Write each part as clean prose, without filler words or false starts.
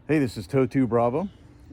Hey, this is Totu Bravo,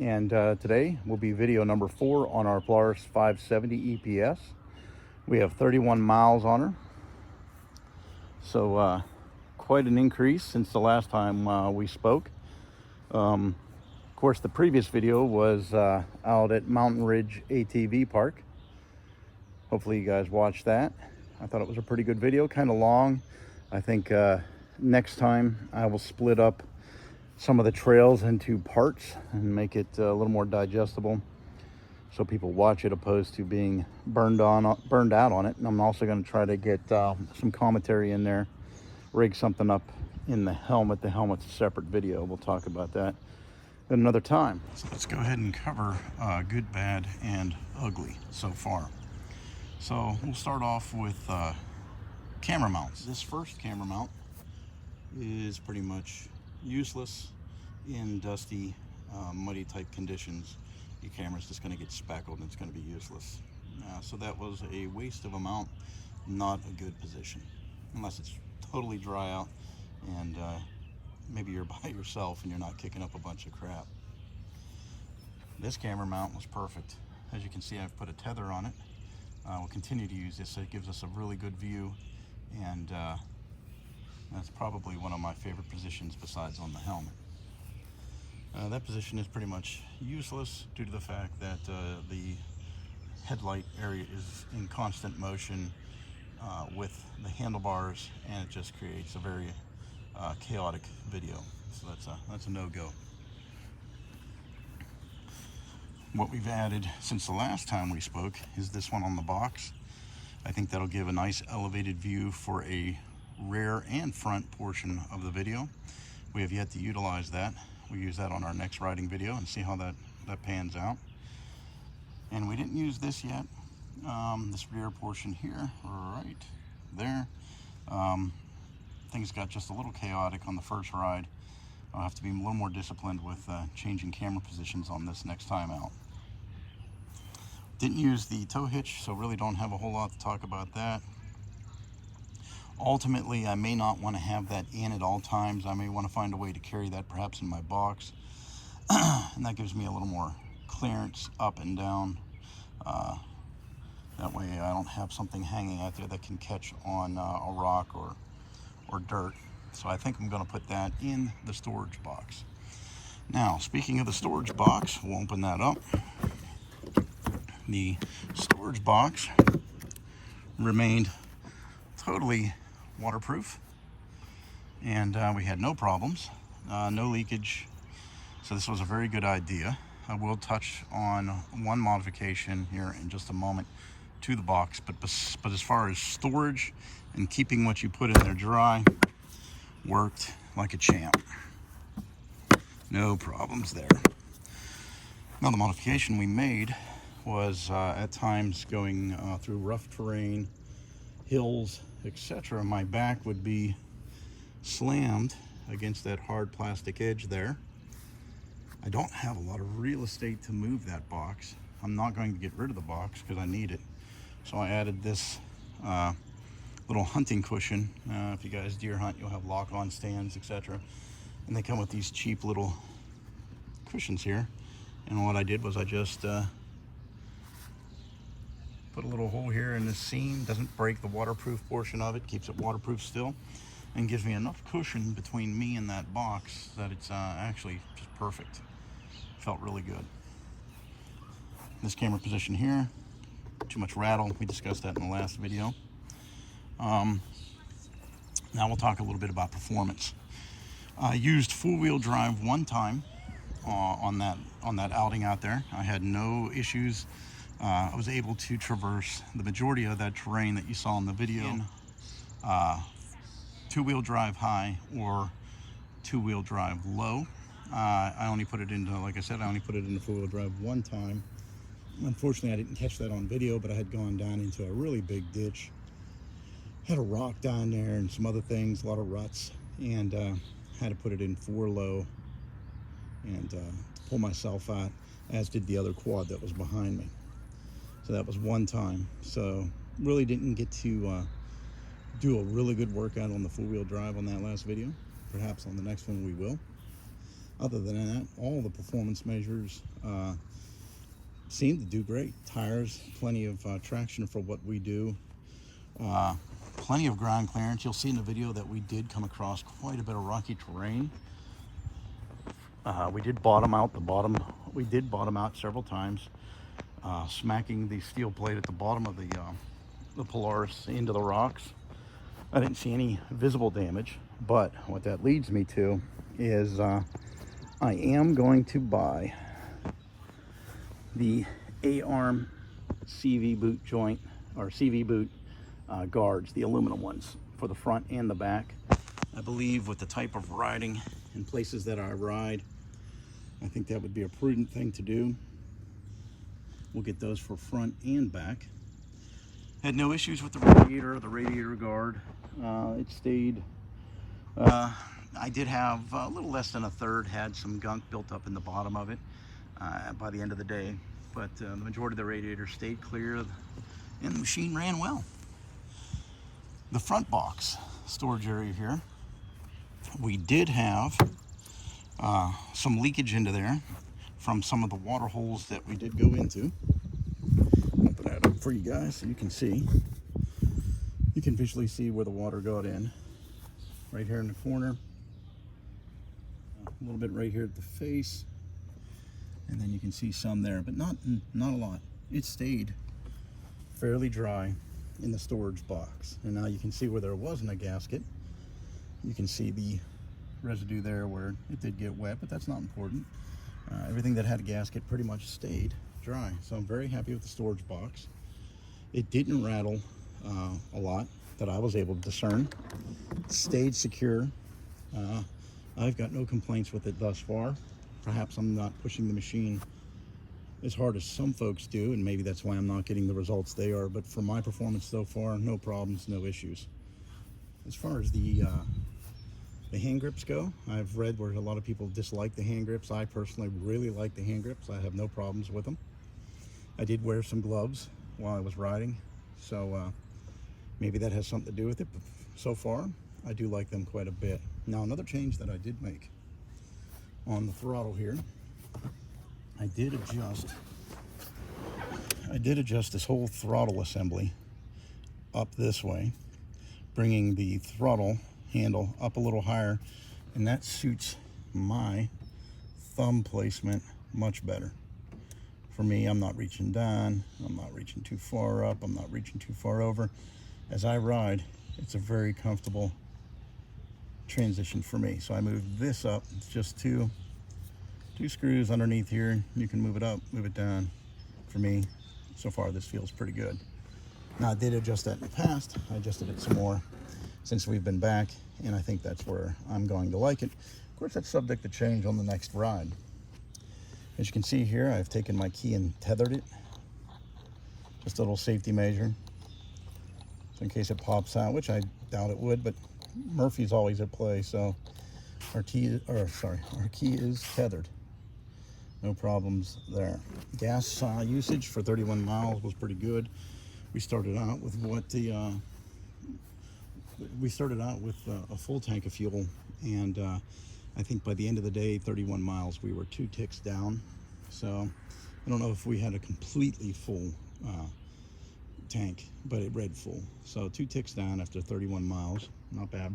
and today will be video number 4 on our Polaris 570 EPS. We have 31 miles on her, so quite an increase since the last time we spoke. Of course, the previous video was out at Mountain Ridge ATV Park. Hopefully you guys watched that. I thought it was a pretty good video, kind of long. I think next time I will split up some of the trails into parts and make it a little more digestible so people watch it opposed to being burned out on it. And I'm also going to try to get some commentary in there, rig something up in the helmet. The helmet's a separate video. We'll talk about that at another time. So let's go ahead and cover good, bad, and ugly so far. So we'll start off with camera mounts. This first camera mount is pretty much useless in dusty, muddy type conditions. Your camera's just going to get speckled and it's going to be useless. So that was a waste of a mount, not a good position, unless it's totally dry out and maybe you're by yourself and you're not kicking up a bunch of crap. This camera mount was perfect. As you can see, I've put a tether on it. We'll continue to use this, so it gives us a really good view, and that's probably one of my favorite positions besides on the helmet. That position is pretty much useless due to the fact that the headlight area is in constant motion with the handlebars, and it just creates a very chaotic video. So that's a no-go. What we've added since the last time we spoke is this one on the box. I think that'll give a nice elevated view for a rear and front portion of the video. We have yet to utilize that. We'll use that on our next riding video and see how that pans out. And we didn't use this yet. This rear portion here, right there. Things got just a little chaotic on the first ride. I'll have to be a little more disciplined with changing camera positions on this next time out. Didn't use the tow hitch, so really don't have a whole lot to talk about that. Ultimately, I may not want to have that in at all times. I may want to find a way to carry that perhaps in my box. And that gives me a little more clearance up and down. That way I don't have something hanging out there that can catch on a rock or dirt. So I think I'm going to put that in the storage box. Now, speaking of the storage box, we'll open that up. The storage box remained totally waterproof, and we had no problems, no leakage. So this was a very good idea. I will touch on one modification here in just a moment to the box, but as far as storage and keeping what you put in there dry, worked like a champ. No problems there. Now, the modification we made was at times going through rough terrain, hills, etc. My back would be slammed against that hard plastic edge there. I don't have a lot of real estate to move that box. I'm not going to get rid of the box because I need it. So I added this little hunting cushion. If you guys deer hunt, you'll have lock-on stands, etc. And they come with these cheap little cushions here. And what I did was I just put a little hole here in this seam. Doesn't break the waterproof portion of it, keeps it waterproof still, and gives me enough cushion between me and that box that it's actually just perfect. Felt really good. This camera position here, too much rattle. We discussed that in the last video. Now we'll talk a little bit about performance. I used four-wheel drive one time on that outing out there. I had no issues. I was able to traverse the majority of that terrain that you saw in the video. Two-wheel drive high or two-wheel drive low. I only put it into, like I said, I only put it into four-wheel drive one time. Unfortunately, I didn't catch that on video, but I had gone down into a really big ditch. Had a rock down there and some other things, a lot of ruts, and had to put it in four low and pull myself out, as did the other quad that was behind me. So that was one time. So really didn't get to do a really good workout on the four-wheel drive on that last video. Perhaps on the next one we will. Other than that, all the performance measures seem to do great. Tires, plenty of traction for what we do. Plenty of ground clearance. You'll see in the video that we did come across quite a bit of rocky terrain. We did bottom out several times, smacking the steel plate at the bottom of the Polaris into the rocks. I didn't see any visible damage, but what that leads me to is I am going to buy the A-arm CV boot joint, or CV boot guards, the aluminum ones for the front and the back. I believe with the type of riding and places that I ride, I think that would be a prudent thing to do. We'll get those for front and back. Had no issues with the radiator guard. It stayed. I did have a little less than a third, had some gunk built up in the bottom of it by the end of the day, but the majority of the radiator stayed clear and the machine ran well. The front box storage area here, we did have some leakage into there from some of the water holes that we did go into. Open that up for you guys so you can see. You can visually see where the water got in. Right here in the corner. A little bit right here at the face. And then you can see some there, but not a lot. It stayed fairly dry in the storage box. And now you can see where there wasn't a gasket. You can see the residue there where it did get wet, but that's not important. Everything that had a gasket pretty much stayed dry. So I'm very happy with the storage box. It didn't rattle a lot that I was able to discern. It stayed secure. I've got no complaints with it thus far. Perhaps I'm not pushing the machine as hard as some folks do, and maybe that's why I'm not getting the results they are, but for my performance so far, no problems, no issues. As far as the hand grips go, I've read where a lot of people dislike the hand grips. I personally really like the hand grips. I have no problems with them. I did wear some gloves while I was riding, so maybe that has something to do with it, but so far I do like them quite a bit. Now, another change that I did make on the throttle here, I did adjust this whole throttle assembly up this way, bringing the throttle handle up a little higher, and that suits my thumb placement much better. For me, I'm not reaching down, I'm not reaching too far up, I'm not reaching too far over. As I ride, it's a very comfortable transition for me. So I moved this up. It's just two screws underneath here. You can move it up, move it down. For me, so far this feels pretty good. Now, I did adjust that in the past. I adjusted it some more since we've been back, and I think that's where I'm going to like it. Of course, that's subject to change on the next ride. As you can see here, I've taken my key and tethered it. Just a little safety measure, so in case it pops out, which I doubt it would, but Murphy's always at play, so our key is tethered. No problems there. Gas usage for 31 miles was pretty good. We started out with a full tank of fuel, and I think by the end of the day, 31 miles, we were 2 ticks down. So I don't know if we had a completely full tank, but it read full. So 2 ticks down after 31 miles, not bad.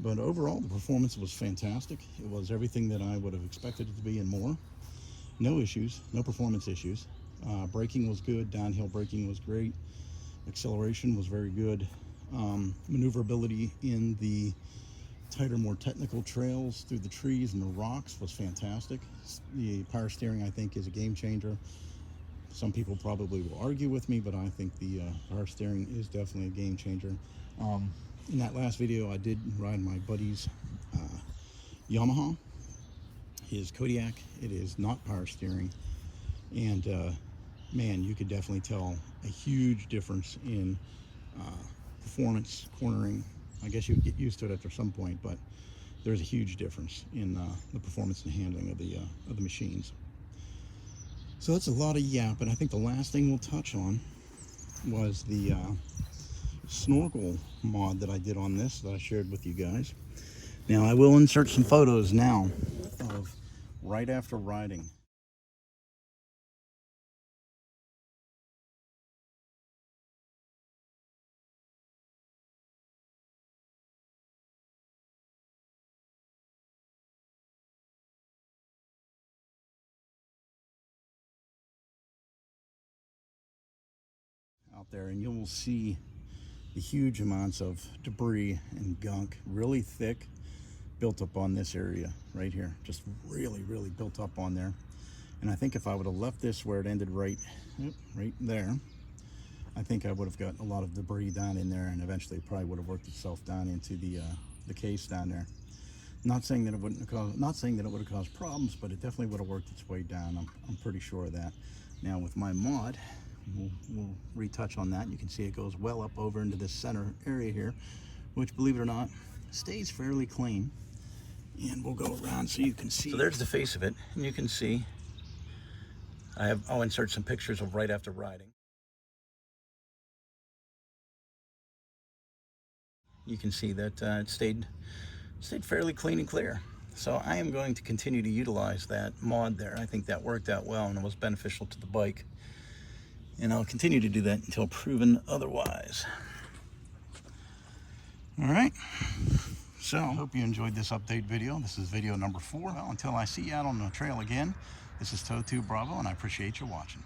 But overall, the performance was fantastic. It was everything that I would have expected it to be and more. No issues, no performance issues. Braking was good, downhill braking was great. Acceleration was very good. Maneuverability in the tighter, more technical trails through the trees and the rocks was fantastic. The power steering, I think, is a game changer. Some people probably will argue with me, but I think the power steering is definitely a game changer. In that last video, I did ride my buddy's Yamaha, his Kodiak. It is not power steering, and man, you could definitely tell a huge difference in performance, cornering. I guess you would get used to it after some point, but there's a huge difference in the performance and handling of the machines. So that's a lot of yap, and I think the last thing we'll touch on was the Snorkel mod that I did on this that I shared with you guys. Now, I will insert some photos now right after riding. Out there, and you will see the huge amounts of debris and gunk, really thick, built up on this area right here, just really built up on there. And I think if I would have left this where it ended right there, I think I would have got a lot of debris down in there, and eventually it probably would have worked itself down into the case down there. Not saying that it wouldn't have caused, not saying that it would have caused problems, but it definitely would have worked its way down. I'm pretty sure of that. Now with my mod, we'll retouch on that. You can see it goes well up over into this center area here, which, believe it or not, stays fairly clean. And we'll go around so you can see. So there's the face of it, and you can see I'll insert some pictures of right after riding. You can see that it stayed fairly clean and clear. So I am going to continue to utilize that mod there. I think that worked out well and it was beneficial to the bike. And I'll continue to do that until proven otherwise. All right. So I hope you enjoyed this update video. This is video number 4. Well, until I see you out on the trail again, this is Toe2 Bravo, and I appreciate you watching.